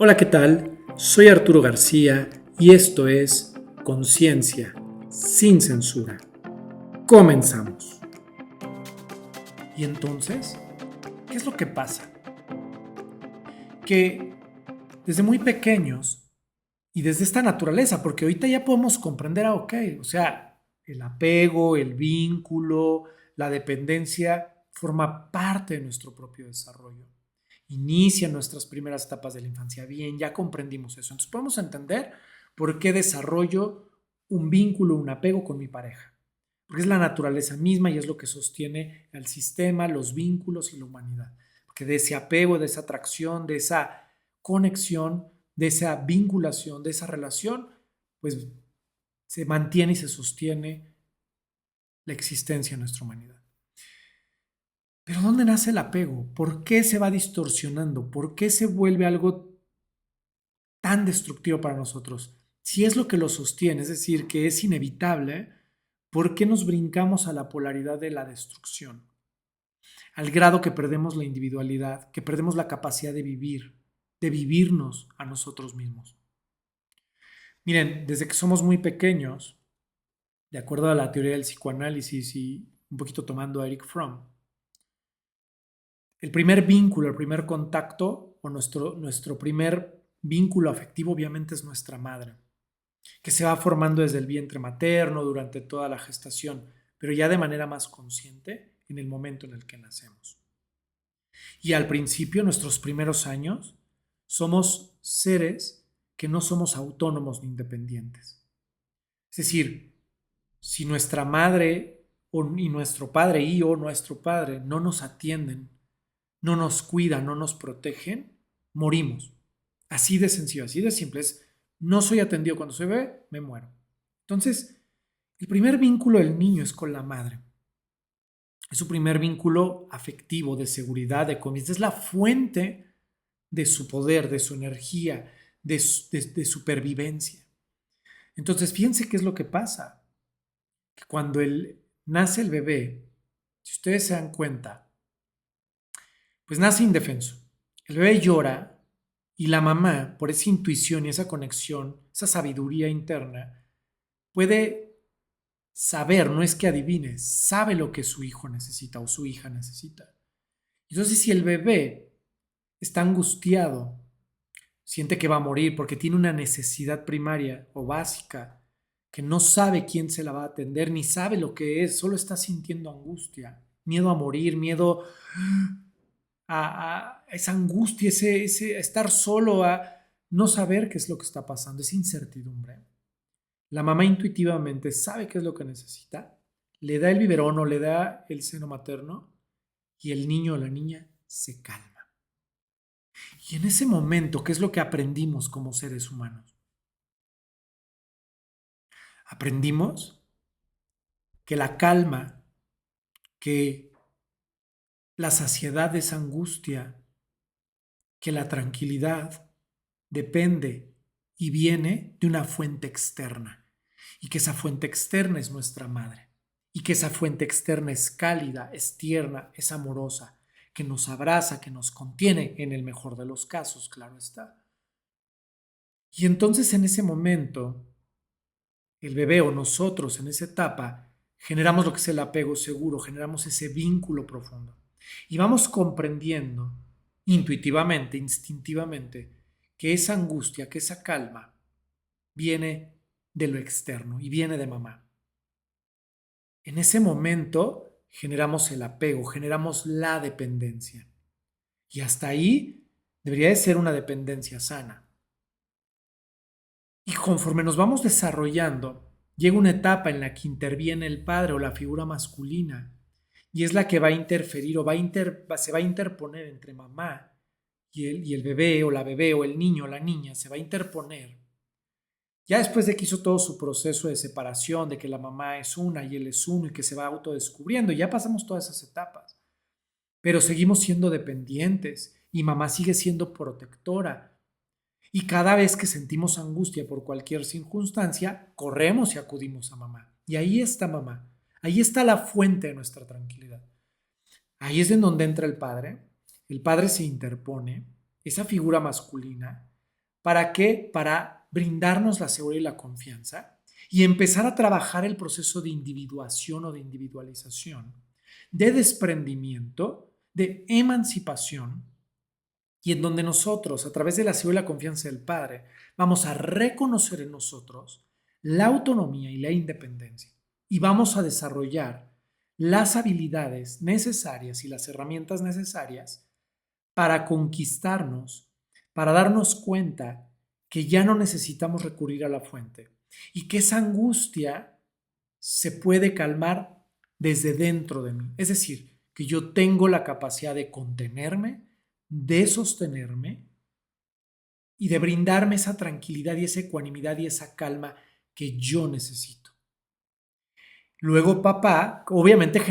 Hola, ¿qué tal? Soy Arturo García y esto es Conciencia, sin censura. Comenzamos. ¿Y entonces? ¿Qué es lo que pasa? Que desde muy pequeños y desde esta naturaleza, porque ahorita ya podemos comprender, o sea, el apego, el vínculo, la dependencia forma parte de nuestro propio desarrollo. Inicia nuestras primeras etapas de la infancia. Bien, ya comprendimos eso. Entonces podemos entender por qué desarrollo un vínculo, un apego con mi pareja. Porque es la naturaleza misma y es lo que sostiene el sistema, los vínculos y la humanidad. Porque de ese apego, de esa atracción, de esa conexión, de esa vinculación, de esa relación, pues se mantiene y se sostiene la existencia de nuestra humanidad. Pero ¿dónde nace el apego? ¿Por qué se va distorsionando? ¿Por qué se vuelve algo tan destructivo para nosotros? Si es lo que lo sostiene, es decir, que es inevitable, ¿por qué nos brincamos a la polaridad de la destrucción? Al grado que perdemos la individualidad, que perdemos la capacidad de vivirnos a nosotros mismos. Miren, desde que somos muy pequeños, de acuerdo a la teoría del psicoanálisis y un poquito tomando a Eric Fromm, el primer vínculo, el primer contacto o nuestro primer vínculo afectivo obviamente es nuestra madre, que se va formando desde el vientre materno durante toda la gestación, pero ya de manera más consciente en el momento en el que nacemos. Y al principio, nuestros primeros años, somos seres que no somos autónomos ni independientes. Es decir, si nuestra madre y nuestro padre o nuestro padre no nos atienden, no nos cuidan, no nos protegen, morimos. Así de sencillo, así de simple. No soy atendido cuando soy bebé, me muero. Entonces, el primer vínculo del niño es con la madre. Es su primer vínculo afectivo, de seguridad, de confianza. Es la fuente de su poder, de su energía, de supervivencia. Entonces, fíjense qué es lo que pasa. Que cuando nace el bebé, si ustedes se dan cuenta, pues nace indefenso. El bebé llora y la mamá, por esa intuición y esa conexión, esa sabiduría interna, puede saber, no es que adivine, sabe lo que su hijo necesita o su hija necesita. Entonces, si el bebé está angustiado, siente que va a morir porque tiene una necesidad primaria o básica que no sabe quién se la va a atender, ni sabe lo que es, solo está sintiendo angustia, miedo a morir, miedo a esa angustia, ese estar solo, a no saber qué es lo que está pasando, esa incertidumbre. La mamá intuitivamente sabe qué es lo que necesita, le da el biberón o le da el seno materno y el niño o la niña se calma. Y en ese momento, ¿qué es lo que aprendimos como seres humanos? Aprendimos que la calma, que la saciedad de esa angustia, que la tranquilidad depende y viene de una fuente externa y que esa fuente externa es nuestra madre y que esa fuente externa es cálida, es tierna, es amorosa, que nos abraza, que nos contiene en el mejor de los casos, claro está. Y entonces en ese momento, el bebé o nosotros en esa etapa generamos lo que es el apego seguro, generamos ese vínculo profundo y vamos comprendiendo intuitivamente, instintivamente, que esa angustia, que esa calma viene de lo externo y viene de mamá. En ese momento generamos el apego, generamos la dependencia. Y hasta ahí debería de ser una dependencia sana. Y conforme nos vamos desarrollando, llega una etapa en la que interviene el padre o la figura masculina y es la que va a interferir o se va a interponer entre mamá y el bebé o la bebé o el niño o la niña, se va a interponer. Ya después de que hizo todo su proceso de separación, de que la mamá es una y él es uno y que se va autodescubriendo, ya pasamos todas esas etapas, pero seguimos siendo dependientes y mamá sigue siendo protectora. Y cada vez que sentimos angustia por cualquier circunstancia, corremos y acudimos a mamá. Y ahí está mamá. Ahí está la fuente de nuestra tranquilidad. Ahí es en donde entra el padre. El padre se interpone, esa figura masculina, ¿Para qué? Para brindarnos la seguridad y la confianza y empezar a trabajar el proceso de individuación o de individualización, de desprendimiento, de emancipación, y en donde nosotros, a través de la seguridad y la confianza del Padre, vamos a reconocer en nosotros la autonomía y la independencia y vamos a desarrollar las habilidades necesarias y las herramientas necesarias para conquistarnos, para darnos cuenta que ya no necesitamos recurrir a la fuente y que esa angustia se puede calmar desde dentro de mí. Es decir, que yo tengo la capacidad de contenerme, de sostenerme y de brindarme esa tranquilidad y esa ecuanimidad y esa calma que yo necesito. Luego papá, obviamente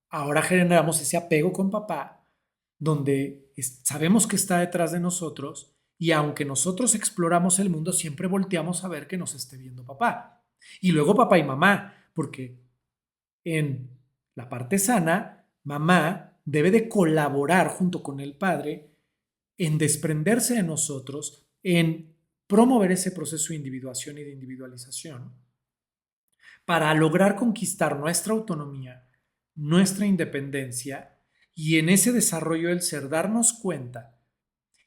ahora generamos ese apego con papá, donde sabemos que está detrás de nosotros y aunque nosotros exploramos el mundo, siempre volteamos a ver que nos esté viendo papá. Y luego papá y mamá, porque en la parte sana, mamá debe de colaborar junto con el padre en desprenderse de nosotros, en promover ese proceso de individuación y de individualización para lograr conquistar nuestra autonomía, nuestra independencia y en ese desarrollo del ser darnos cuenta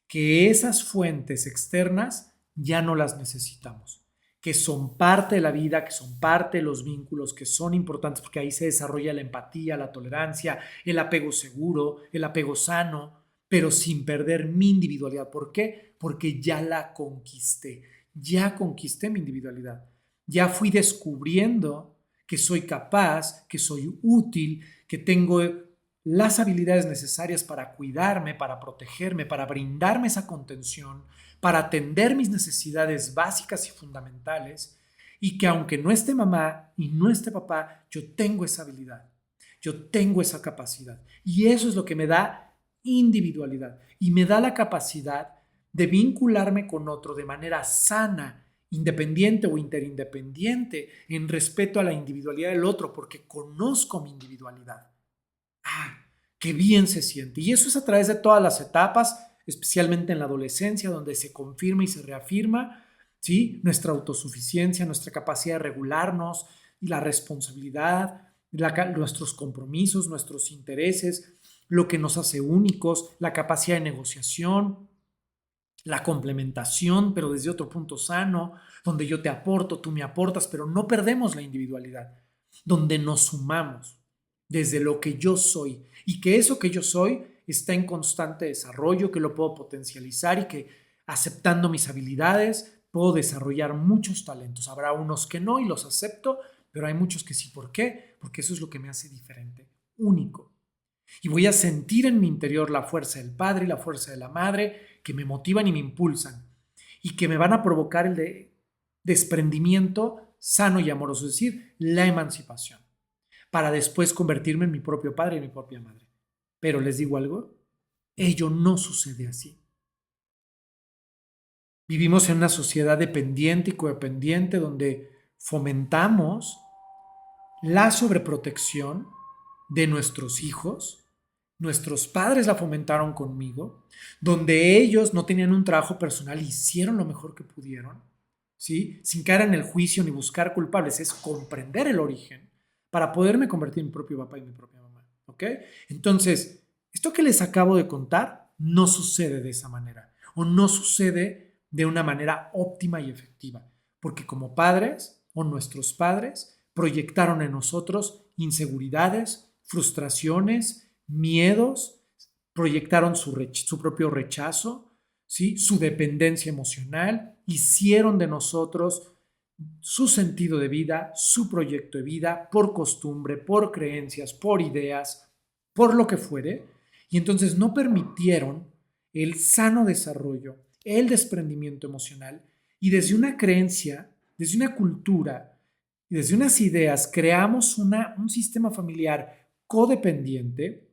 que esas fuentes externas ya no las necesitamos, que son parte de la vida, que son parte de los vínculos, que son importantes porque ahí se desarrolla la empatía, la tolerancia, el apego seguro, el apego sano, pero sin perder mi individualidad. ¿Por qué? Porque ya conquisté mi individualidad, ya fui descubriendo que soy capaz, que soy útil, que tengo las habilidades necesarias para cuidarme, para protegerme, para brindarme esa contención, para atender mis necesidades básicas y fundamentales, y que aunque no esté mamá y no esté papá, yo tengo esa habilidad, yo tengo esa capacidad. Y eso es lo que me da individualidad y me da la capacidad de vincularme con otro de manera sana, independiente o interindependiente, en respeto a la individualidad del otro, porque conozco mi individualidad. ¡Ah! ¡Qué bien se siente! Y eso es a través de todas las etapas, especialmente en la adolescencia, donde se confirma y se reafirma, ¿sí?, nuestra autosuficiencia, nuestra capacidad de regularnos y la responsabilidad, nuestros compromisos, nuestros intereses, lo que nos hace únicos, la capacidad de negociación, la complementación, pero desde otro punto sano, donde yo te aporto, tú me aportas, pero no perdemos la individualidad, donde nos sumamos desde lo que yo soy y que eso que yo soy está en constante desarrollo, que lo puedo potencializar y que aceptando mis habilidades puedo desarrollar muchos talentos. Habrá unos que no y los acepto, pero hay muchos que sí. ¿Por qué? Porque eso es lo que me hace diferente, único. Y voy a sentir en mi interior la fuerza del padre y la fuerza de la madre que me motivan y me impulsan y que me van a provocar desprendimiento sano y amoroso, es decir, la emancipación, para después convertirme en mi propio padre y mi propia madre. Pero les digo algo, ello no sucede así. Vivimos en una sociedad dependiente y codependiente donde fomentamos la sobreprotección de nuestros hijos. Nuestros padres la fomentaron conmigo, donde ellos no tenían un trabajo personal, hicieron lo mejor que pudieron, ¿sí?, sin caer en el juicio ni buscar culpables, es comprender el origen para poderme convertir en mi propio papá y mi propia mamá, ¿ok? Entonces, esto que les acabo de contar no sucede de esa manera o no sucede de una manera óptima y efectiva, porque como padres o nuestros padres proyectaron en nosotros inseguridades, frustraciones, miedos, proyectaron su propio rechazo, ¿sí?, su dependencia emocional, hicieron de nosotros su sentido de vida, su proyecto de vida, por costumbre, por creencias, por ideas, por lo que fuere, y entonces no permitieron el sano desarrollo, el desprendimiento emocional, y desde una creencia, desde una cultura y desde unas ideas creamos un sistema familiar codependiente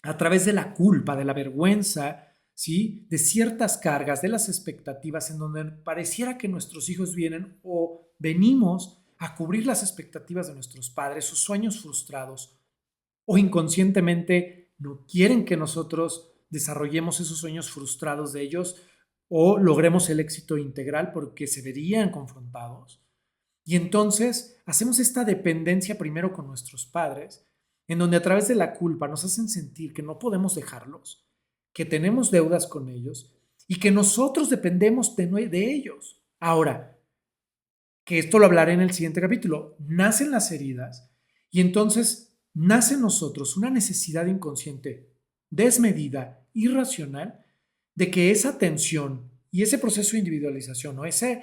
a través de la culpa, de la vergüenza, ¿sí?, de ciertas cargas, de las expectativas, en donde pareciera que nuestros hijos vienen o venimos a cubrir las expectativas de nuestros padres, sus sueños frustrados, o inconscientemente no quieren que nosotros desarrollemos esos sueños frustrados de ellos, o logremos el éxito integral porque se verían confrontados. Y entonces hacemos esta dependencia primero con nuestros padres, en donde a través de la culpa nos hacen sentir que no podemos dejarlos, que tenemos deudas con ellos y que nosotros dependemos de ellos. Ahora, que esto lo hablaré en el siguiente capítulo, nacen las heridas y entonces nace en nosotros una necesidad inconsciente, desmedida, irracional, de que esa tensión y ese proceso de individualización, o esa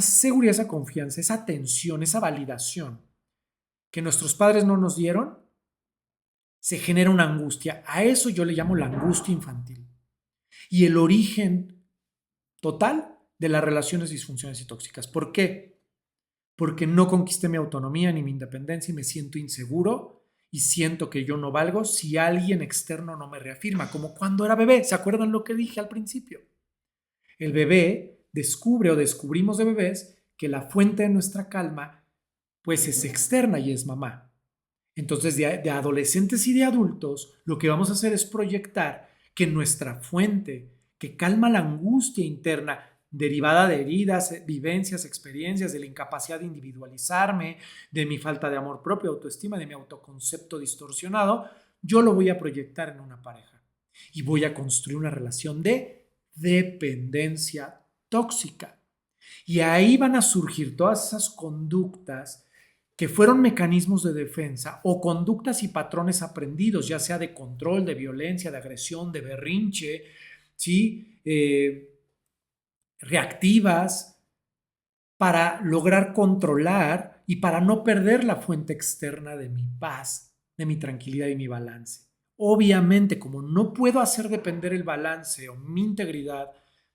seguridad, esa confianza, esa atención, esa validación que nuestros padres no nos dieron, se genera una angustia. A eso yo le llamo la angustia infantil. Y el origen total de las relaciones disfuncionales y tóxicas. ¿Por qué? Porque no conquisté mi autonomía ni mi independencia y me siento inseguro y siento que yo no valgo si alguien externo no me reafirma, como cuando era bebé. ¿Se acuerdan lo que dije al principio? El bebé descubre o descubrimos de bebés que la fuente de nuestra calma pues es externa y es mamá. Entonces de adolescentes y de adultos lo que vamos a hacer es proyectar que nuestra fuente que calma la angustia interna derivada de heridas, vivencias, experiencias, de la incapacidad de individualizarme, de mi falta de amor propio, autoestima, de mi autoconcepto distorsionado, yo lo voy a proyectar en una pareja y voy a construir una relación de dependencia tóxica. Y ahí van a surgir todas esas conductas que fueron mecanismos de defensa o conductas y patrones aprendidos, ya sea de control, de violencia, de agresión, de berrinche, ¿sí? Reactivas para lograr controlar y para no perder la fuente externa de mi paz, de mi tranquilidad y mi balance. Obviamente, como no puedo hacer depender el balance o mi integridad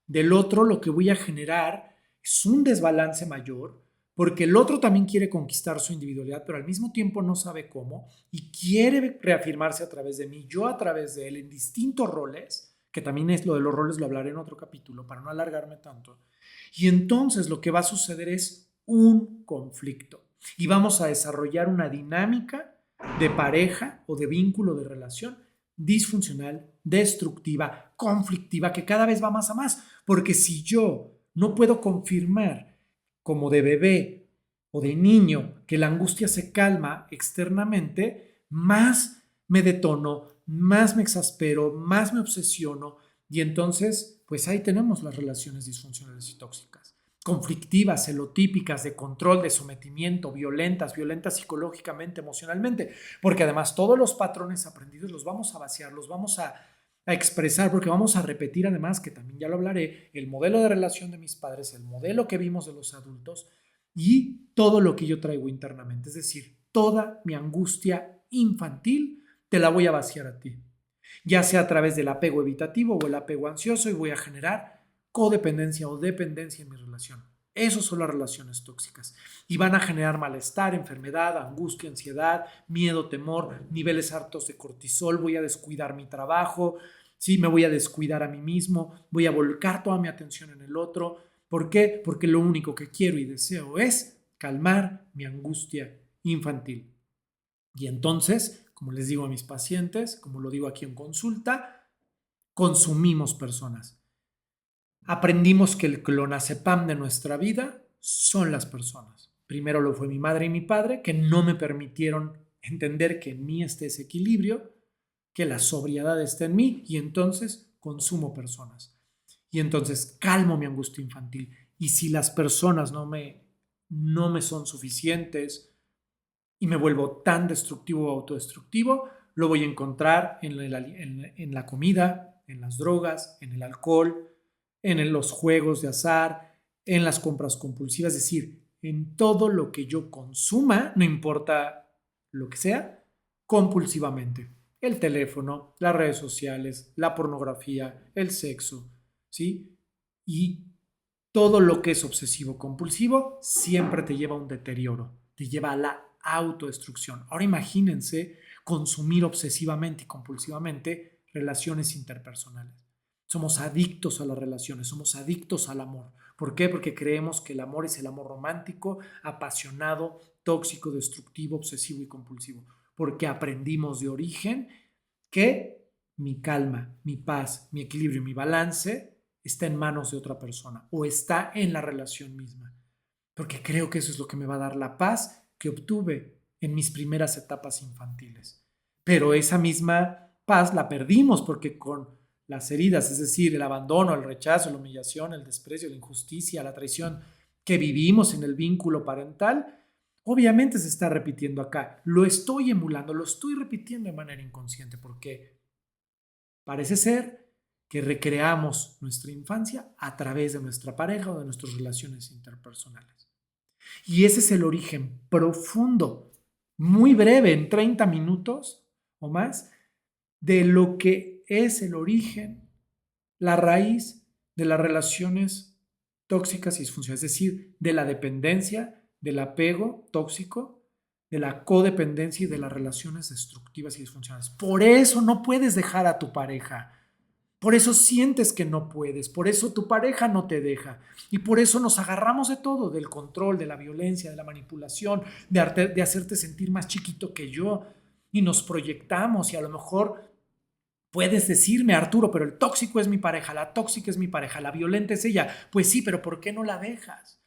del otro, lo que voy a generar es un desbalance mayor, porque el otro también quiere conquistar su individualidad, pero al mismo tiempo no sabe cómo y quiere reafirmarse a través de mí, yo a través de él, en distintos roles, que también es lo de los roles, lo hablaré en otro capítulo para no alargarme tanto. Y entonces lo que va a suceder es un conflicto y vamos a desarrollar una dinámica de pareja o de vínculo de relación disfuncional, destructiva, conflictiva, que cada vez va más a más. Porque si yo no puedo confirmar como de bebé o de niño que la angustia se calma externamente, más me detono, más me exaspero, más me obsesiono y entonces, pues ahí tenemos las relaciones disfuncionales y tóxicas. Conflictivas, celotípicas, de control, de sometimiento, violentas psicológicamente, emocionalmente, porque además todos los patrones aprendidos los vamos a vaciar, los vamos a expresar, porque vamos a repetir además, que también ya lo hablaré, el modelo de relación de mis padres, el modelo que vimos de los adultos y todo lo que yo traigo internamente, es decir, toda mi angustia infantil te la voy a vaciar a ti, ya sea a través del apego evitativo o el apego ansioso y voy a generar codependencia o dependencia en mi relación. Esas son las relaciones tóxicas y van a generar malestar, enfermedad, angustia, ansiedad, miedo, temor, niveles altos de cortisol, voy a descuidar mi trabajo, sí, me voy a descuidar a mí mismo, voy a volcar toda mi atención en el otro. ¿Por qué? Porque lo único que quiero y deseo es calmar mi angustia infantil. Y entonces, como les digo a mis pacientes, como lo digo aquí en consulta, consumimos personas. Aprendimos que el clonazepam de nuestra vida son las personas. Primero lo fue mi madre y mi padre, que no me permitieron entender que en mí está ese equilibrio, que la sobriedad está en mí, y entonces consumo personas. Y entonces calmo mi angustia infantil. Y si las personas no me son suficientes y me vuelvo tan destructivo o autodestructivo, lo voy a encontrar en la comida, en las drogas, en el alcohol, en los juegos de azar, en las compras compulsivas, es decir, en todo lo que yo consuma, no importa lo que sea, compulsivamente. El teléfono, las redes sociales, la pornografía, el sexo, ¿sí? Y todo lo que es obsesivo compulsivo siempre te lleva a un deterioro, te lleva a la autodestrucción. Ahora imagínense consumir obsesivamente y compulsivamente relaciones interpersonales. Somos adictos a las relaciones, somos adictos al amor. ¿Por qué? Porque creemos que el amor es el amor romántico, apasionado, tóxico, destructivo, obsesivo y compulsivo. Porque aprendimos de origen que mi calma, mi paz, mi equilibrio y mi balance está en manos de otra persona o está en la relación misma. Porque creo que eso es lo que me va a dar la paz que obtuve en mis primeras etapas infantiles. Pero esa misma paz la perdimos porque con las heridas, es decir, el abandono, el rechazo, la humillación, el desprecio, la injusticia, la traición que vivimos en el vínculo parental, obviamente se está repitiendo acá. Lo estoy emulando, lo estoy repitiendo de manera inconsciente porque parece ser que recreamos nuestra infancia a través de nuestra pareja o de nuestras relaciones interpersonales. Y ese es el origen profundo, muy breve, en 30 minutos o más, de lo que es el origen, la raíz de las relaciones tóxicas y disfuncionales, es decir, de la dependencia, del apego tóxico, de la codependencia y de las relaciones destructivas y disfuncionales. Por eso no puedes dejar a tu pareja. Por eso sientes que no puedes, por eso tu pareja no te deja y por eso nos agarramos de todo, del control, de la violencia, de la manipulación, de hacerte sentir más chiquito que yo y nos proyectamos y a lo mejor puedes decirme, Arturo, pero el tóxico es mi pareja, la tóxica es mi pareja, la violenta es ella. Pues sí, pero ¿por qué no la dejas?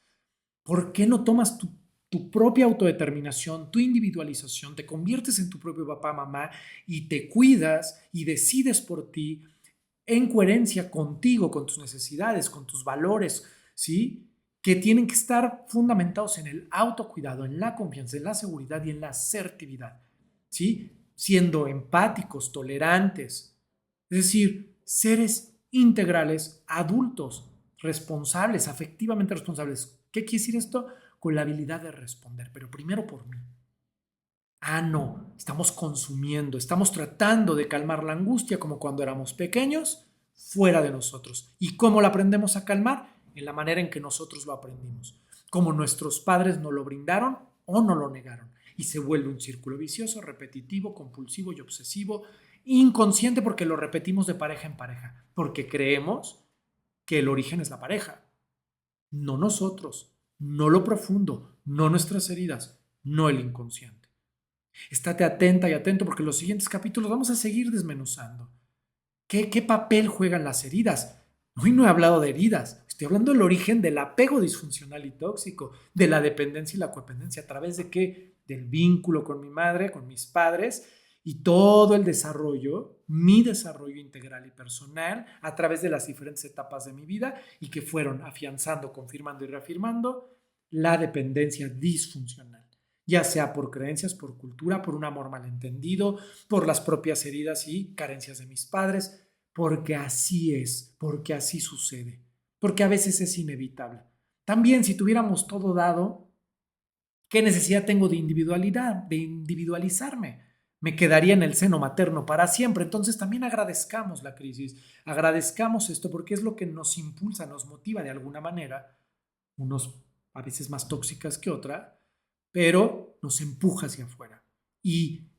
¿Por qué no tomas tu propia autodeterminación, tu individualización, te conviertes en tu propio papá, mamá y te cuidas y decides por ti? En coherencia contigo, con tus necesidades, con tus valores, ¿sí? Que tienen que estar fundamentados en el autocuidado, en la confianza, en la seguridad y en la asertividad, ¿sí? Siendo empáticos, tolerantes, es decir, seres integrales, adultos, responsables, afectivamente responsables. ¿Qué quiere decir esto? Con la habilidad de responder, pero primero por mí. No, estamos consumiendo, estamos tratando de calmar la angustia como cuando éramos pequeños, fuera de nosotros. ¿Y cómo la aprendemos a calmar? En la manera en que nosotros lo aprendimos, como nuestros padres nos lo brindaron o nos lo negaron. Y se vuelve un círculo vicioso, repetitivo, compulsivo y obsesivo, inconsciente porque lo repetimos de pareja en pareja, porque creemos que el origen es la pareja, no nosotros, no lo profundo, no nuestras heridas, no el inconsciente. Estate atenta y atento porque en los siguientes capítulos vamos a seguir desmenuzando. ¿Qué papel juegan las heridas? Hoy no he hablado de heridas, estoy hablando del origen del apego disfuncional y tóxico, de la dependencia y la codependencia. ¿A través de qué? Del vínculo con mi madre, con mis padres y todo el desarrollo, mi desarrollo integral y personal a través de las diferentes etapas de mi vida y que fueron afianzando, confirmando y reafirmando la dependencia disfuncional, ya sea por creencias, por cultura, por un amor malentendido, por las propias heridas y carencias de mis padres, porque así es, porque así sucede, porque a veces es inevitable. También si tuviéramos todo dado, ¿qué necesidad tengo de individualidad, de individualizarme? Me quedaría en el seno materno para siempre. Entonces también agradezcamos la crisis, agradezcamos esto porque es lo que nos impulsa, nos motiva de alguna manera, unos a veces más tóxicas que otra, pero nos empuja hacia afuera. Y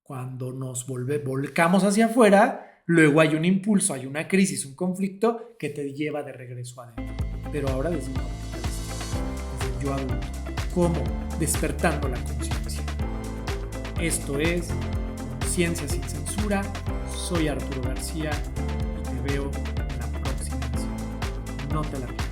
cuando nos volcamos hacia afuera, luego hay un impulso, hay una crisis, un conflicto que te lleva de regreso adentro. Pero ahora desde una óptica distinta, desde el yo adulto. ¿Cómo? Despertando la conciencia. Esto es Conciencia sin Censura. Soy Arturo García y te veo en la próxima edición. No te la pierdas.